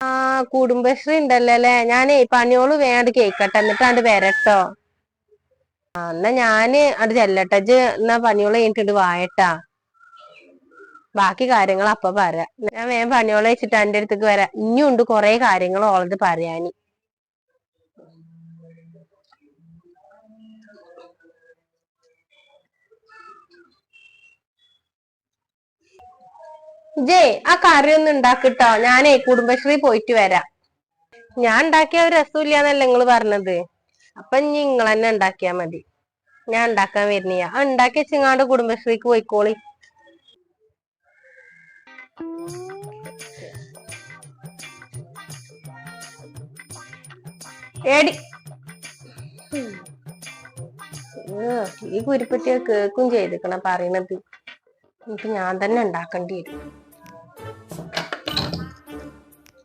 ആ കുടുംബശ്രീ ഉണ്ടല്ലോ അല്ലെ. ഞാനേ പണിയോള് വേണ്ട കേക്കട്ടെ എന്നിട്ടാണ്ട് വരട്ടോ. എന്നാ ഞാന് അത് ചെല്ലട്ടെ. ഇജ്ജ് എന്നാ പണിയോള് കഴിഞ്ഞിട്ട് വായട്ടാ. ബാക്കി കാര്യങ്ങൾ അപ്പൊ പറയാം. ഞാൻ വേഗം പണിയോളെ വെച്ചിട്ട് എന്റെ അടുത്തേക്ക് വരാം. ഇനിയും ഉണ്ട് കൊറേ കാര്യങ്ങൾ ഓളത് പറയാന്. ജേ ആ കറി ഒന്ന് ഉണ്ടാക്കിട്ടോ. ഞാനേ കുടുംബശ്രീ പോയിട്ട് വരാം. ഞാൻ ഉണ്ടാക്കിയ ഒരു രസമില്ലാന്നല്ലേ നിങ്ങള് പറഞ്ഞത്. അപ്പൊ ഇനി നിങ്ങൾ തന്നെ ഉണ്ടാക്കിയാ മതി. ഞാൻ ഉണ്ടാക്കാൻ വരുന്നില്ല. ആ ഉണ്ടാക്കി വെച്ചിങ്ങാണ്ട് കുടുംബശ്രീക്ക് പോയിക്കോളി. ഏടി ഈ കുരിപ്പറ്റിയെ കേക്കും ചെയ്തിക്കണ പറയണത്. എനിക്ക് ഞാൻ തന്നെ ഉണ്ടാക്കേണ്ടി വരും.